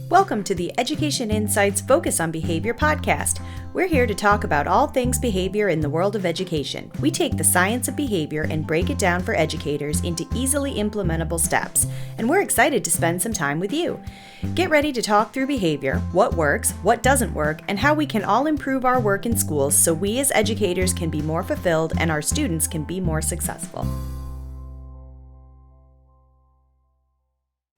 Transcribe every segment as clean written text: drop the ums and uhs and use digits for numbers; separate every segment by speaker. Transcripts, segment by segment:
Speaker 1: Welcome to the Education Insights Focus on Behavior podcast. We're here to talk about all things behavior in the world of education. We take the science of behavior and break it down for educators into easily implementable steps, and we're excited to spend some time with you. Get ready to talk through behavior, what works, what doesn't work, and how we can all improve our work in schools so we as educators can be more fulfilled and our students can be more successful.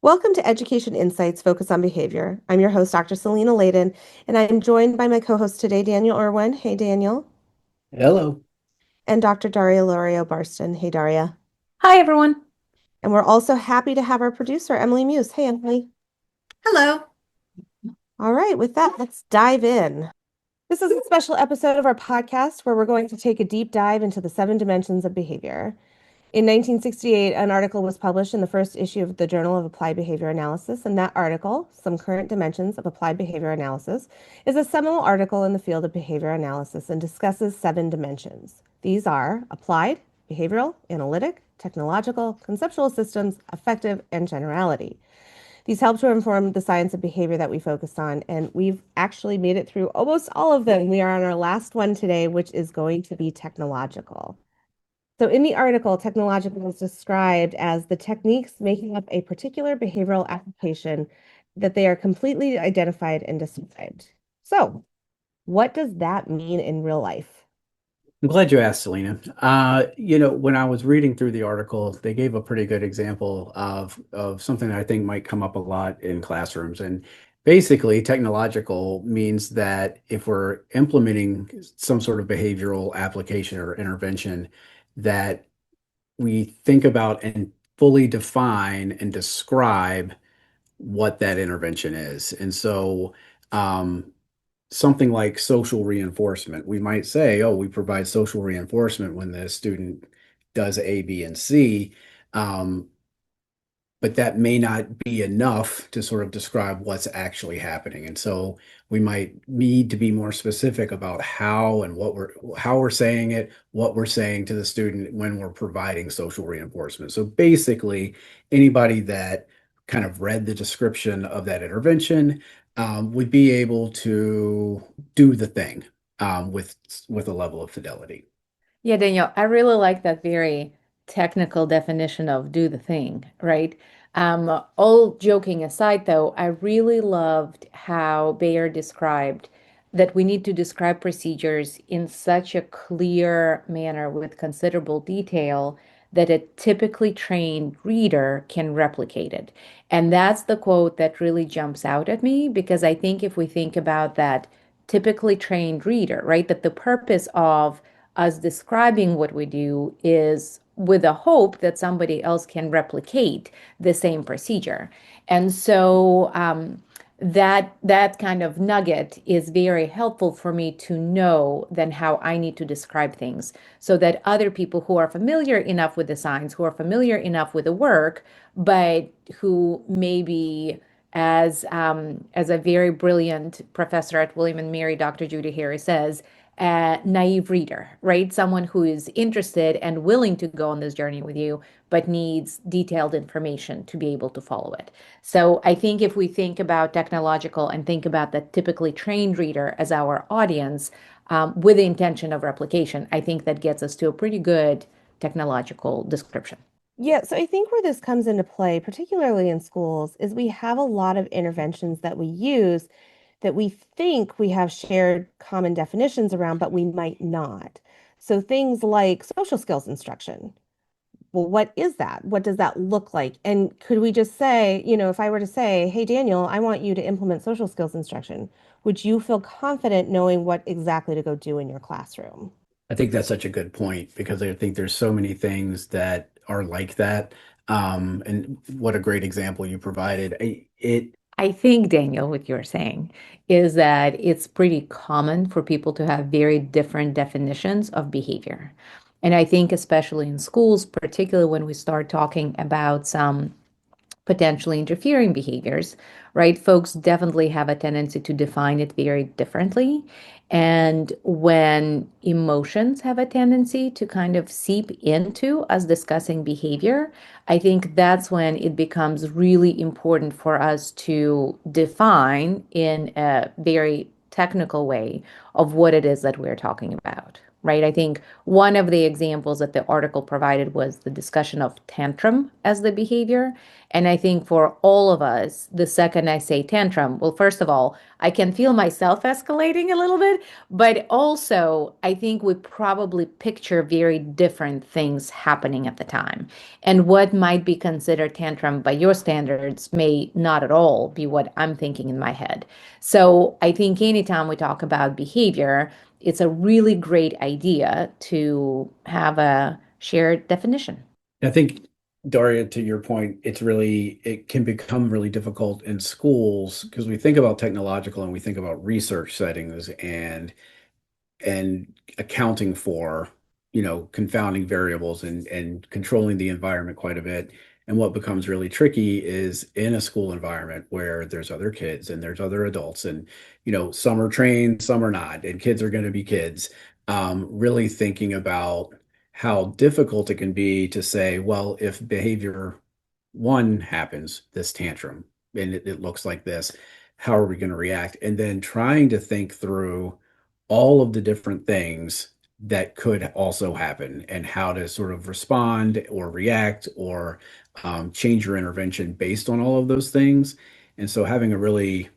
Speaker 2: Welcome to Education Insights Focus on Behavior. I'm your host, Dr. Selena Layden, and I'm joined by my co-host today, Daniel Irwin. Hey, Daniel.
Speaker 3: Hello.
Speaker 2: And Dr. Daria Lorio Barston. Hey, Daria.
Speaker 4: Hi, everyone.
Speaker 2: And we're also happy to have our producer, Emily Muse. Hey, Emily.
Speaker 5: Hello.
Speaker 2: All right, with that, let's dive in. This is a special episode of our podcast where we're going to take a deep dive into the 7 dimensions of behavior. In 1968, an article was published in the first issue of the Journal of Applied Behavior Analysis, and that article, Some Current Dimensions of Applied Behavior Analysis, is a seminal article in the field of behavior analysis and discusses 7 dimensions. These are applied, behavioral, analytic, technological, conceptual systems, affective, and generality. These help to inform the science of behavior that we focused on, and we've actually made it through almost all of them. We are on our last one today, which is going to be technological. So in the article, technological is described as the techniques making up a particular behavioral application that they are completely identified and described. So what does that mean in real life?
Speaker 3: I'm glad you asked, Selena. When I was reading through the article, they gave a pretty good example of something that I think might come up a lot in classrooms. And basically, technological means that if we're implementing some sort of behavioral application or intervention, that we think about and fully define and describe what that intervention is. And so, something like social reinforcement. We might say, oh, we provide social reinforcement when the student does A, B, and C. But that may not be enough to sort of describe what's actually happening. And so we might need to be more specific about how and how we're saying it, what we're saying to the student when we're providing social reinforcement. So basically, anybody that kind of read the description of that intervention would be able to do the thing with a level of fidelity.
Speaker 4: Yeah, Daniel, I really like that very technical definition of do the thing, right? All joking aside, though, I really loved how Bayer described that we need to describe procedures in such a clear manner with considerable detail that a typically trained reader can replicate it. And that's the quote that really jumps out at me because I think if we think about that typically trained reader, right, that the purpose of us describing what we do is with a hope that somebody else can replicate the same procedure. And so that kind of nugget is very helpful for me to know then how I need to describe things so that other people who are familiar enough with the science, who are familiar enough with the work, but who maybe as a very brilliant professor at William and Mary, Dr. Judy Harris says, a naive reader, right? Someone who is interested and willing to go on this journey with you, but needs detailed information to be able to follow it. So I think if we think about technological and think about the typically trained reader as our audience with the intention of replication, I think that gets us to a pretty good technological description.
Speaker 2: Yeah, so I think where this comes into play, particularly in schools, is we have a lot of interventions that we use that we think we have shared common definitions around, but we might not. So things like social skills instruction. Well, what is that? What does that look like? And could we just say, if I were to say, hey, Daniel, I want you to implement social skills instruction, would you feel confident knowing what exactly to go do in your classroom?
Speaker 3: I think that's such a good point because I think there's so many things that are like that. And what a great example you provided.
Speaker 4: I think, Daniel, what you're saying is that it's pretty common for people to have very different definitions of behavior. And I think, especially in schools, particularly when we start talking about some potentially interfering behaviors, right? Folks definitely have a tendency to define it very differently. And when emotions have a tendency to kind of seep into us discussing behavior, I think that's when it becomes really important for us to define in a very technical way of what it is that we're talking about, right? I think one of the examples that the article provided was the discussion of tantrum as the behavior. And I think for all of us, the second I say tantrum, well, first of all, I can feel myself escalating a little bit, but also I think we probably picture very different things happening at the time. And what might be considered tantrum by your standards may not at all be what I'm thinking in my head. So I think anytime we talk about behavior, it's a really great idea to have a shared definition.
Speaker 3: I think, Daria, to your point, it can become really difficult in schools because we think about technological and we think about research settings and accounting for, confounding variables and controlling the environment quite a bit. And what becomes really tricky is in a school environment where there's other kids and there's other adults and, some are trained, some are not, and kids are going to be kids. Really thinking about how difficult it can be to say, well, if behavior one happens, this tantrum, and it looks like this, how are we going to react? And then trying to think through all of the different things that could also happen and how to sort of respond or react or change your intervention based on all of those things. And so having a really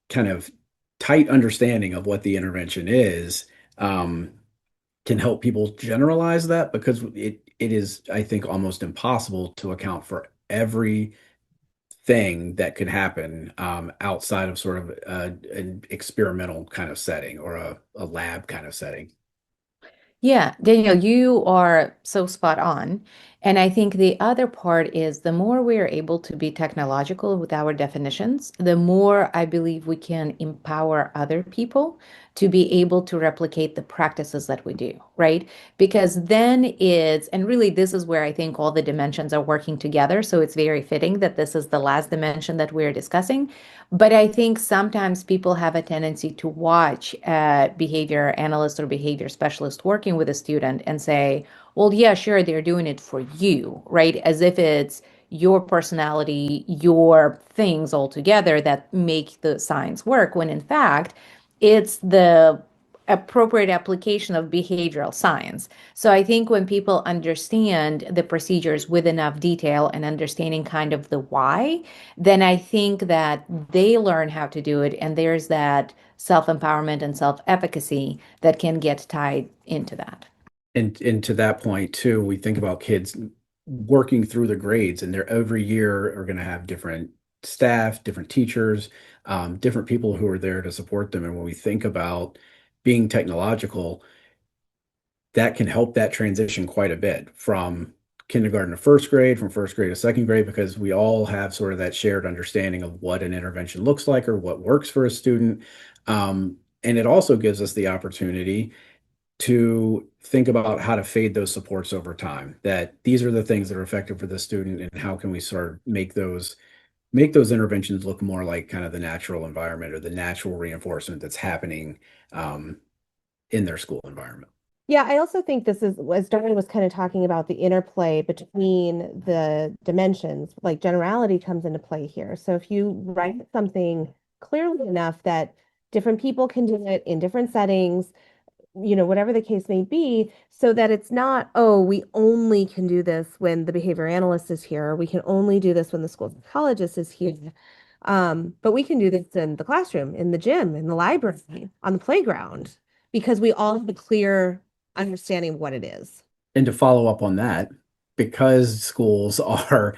Speaker 3: kind of tight understanding of what the intervention is can help people generalize that because it is, I think, almost impossible to account for every thing that could happen outside of sort of an experimental kind of setting or a lab kind of setting.
Speaker 4: Yeah, Daniel, you are so spot on. And I think the other part is the more we are able to be technological with our definitions, the more I believe we can empower other people to be able to replicate the practices that we do, right? Because then and really this is where I think all the dimensions are working together. So it's very fitting that this is the last dimension that we're discussing. But I think sometimes people have a tendency to watch a behavior analyst or behavior specialist working with a student and say, well, yeah, sure, they're doing it for you, right? As if it's your personality, your things all together that make the science work, when in fact, it's the appropriate application of behavioral science. So I think when people understand the procedures with enough detail and understanding kind of the why, then I think that they learn how to do it. And there's that self-empowerment and self-efficacy that can get tied into that.
Speaker 3: And to that point too, we think about kids working through the grades, and they're every year are going to have different staff, different teachers, different people who are there to support them. And when we think about being technological, that can help that transition quite a bit from kindergarten to first grade, from first grade to second grade, because we all have sort of that shared understanding of what an intervention looks like or what works for a student. And it also gives us the opportunity to think about how to fade those supports over time, that these are the things that are effective for the student and how can we sort of make those interventions look more like kind of the natural environment or the natural reinforcement that's happening in their school environment.
Speaker 2: Yeah, I also think this is, as Darwin was kind of talking about the interplay between the dimensions, like generality comes into play here. So if you write something clearly enough that different people can do it in different settings, whatever the case may be, so that it's not, oh, we only can do this when the behavior analyst is here, or we can only do this when the school psychologist is here. But we can do this in the classroom, in the gym, in the library, on the playground, because we all have a clear understanding of what it is.
Speaker 3: And to follow up on that, because schools are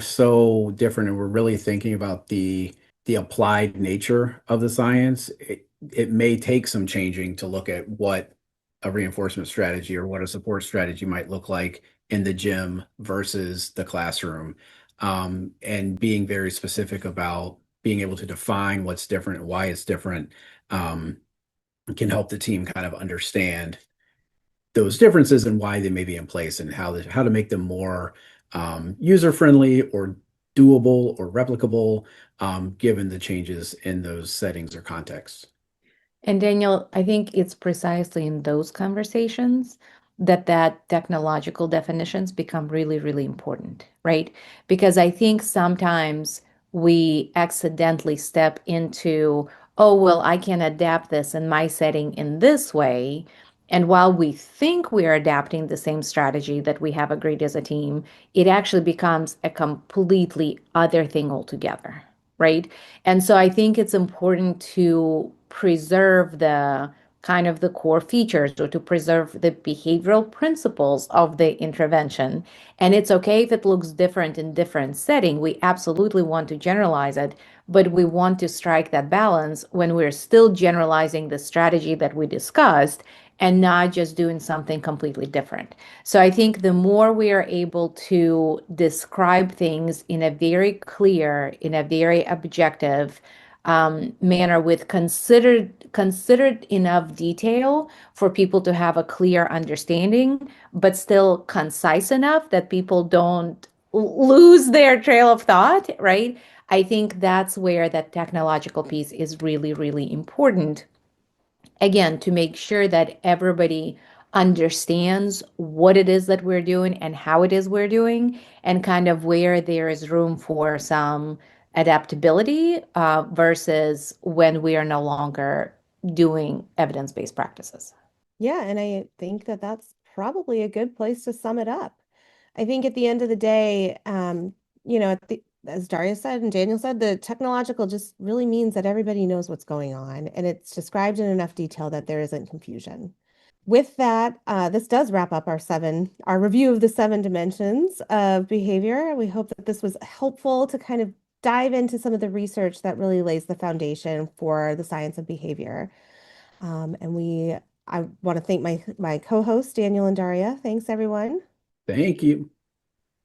Speaker 3: so different and we're really thinking about the applied nature of the science, it may take some changing to look at what a reinforcement strategy or what a support strategy might look like in the gym versus the classroom. And being very specific about being able to define what's different and why it's different can help the team kind of understand those differences and why they may be in place and how to make them more user friendly or doable or replicable, given the changes in those settings or contexts.
Speaker 4: And Daniel, I think it's precisely in those conversations that technological definitions become really, really important, right? Because I think sometimes we accidentally step into, oh, well, I can adapt this in my setting in this way. And while we think we are adapting the same strategy that we have agreed as a team, it actually becomes a completely other thing altogether, right? And so I think it's important to preserve the kind of the core features or to preserve the behavioral principles of the intervention. And it's okay if it looks different in different setting. We absolutely want to generalize it, but we want to strike that balance when we're still generalizing the strategy that we discussed and not just doing something completely different. So I think the more we are able to describe things in a very clear, in a very objective manner with considered enough detail for people to have a clear understanding, but still concise enough that people don't lose their trail of thought, right? I think that's where that technological piece is really, really important, again, to make sure that everybody understands what it is that we're doing and how it is we're doing, and kind of where there is room for some adaptability versus when we are no longer doing evidence-based practices.
Speaker 2: Yeah, and I think that that's probably a good place to sum it up. I think at the end of the day, as Daria said and Daniel said, the technological just really means that everybody knows what's going on and it's described in enough detail that there isn't confusion. With that, this does wrap up our review of the 7 dimensions of behavior. We hope that this was helpful to kind of dive into some of the research that really lays the foundation for the science of behavior. I want to thank my co-hosts, Daniel and Daria. Thanks, everyone.
Speaker 3: Thank you.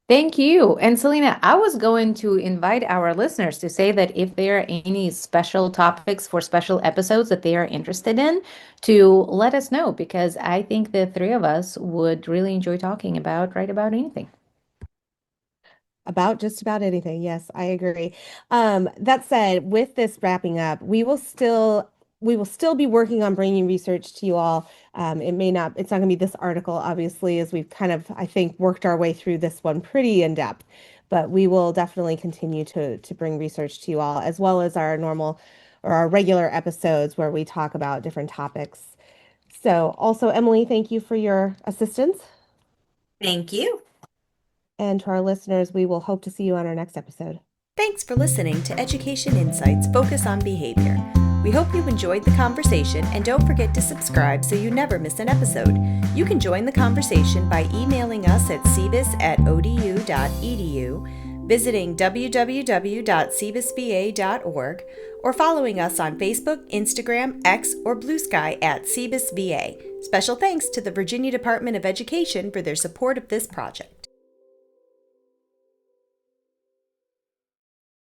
Speaker 4: Thank you. And Selena, I was going to invite our listeners to say that if there are any special topics for special episodes that they are interested in, to let us know, because I think the three of us would really enjoy talking about right about anything.
Speaker 2: About just about anything. Yes, I agree. That said, with this wrapping up, we will still be working on bringing research to you all. It's not going to be this article, obviously, as we've kind of, I think, worked our way through this one pretty in depth. But we will definitely continue to bring research to you all, as well as our normal or our regular episodes where we talk about different topics. So also, Emily, thank you for your assistance.
Speaker 1: Thank you.
Speaker 2: And to our listeners, we will hope to see you on our next episode.
Speaker 1: Thanks for listening to Education Insights Focus on Behavior. We hope you enjoyed the conversation, and don't forget to subscribe so you never miss an episode. You can join the conversation by emailing us at cbis@odu.edu, visiting www.cbisva.org, or following us on Facebook, Instagram, X, or Blue Sky at CBISVA. Special thanks to the Virginia Department of Education for their support of this project.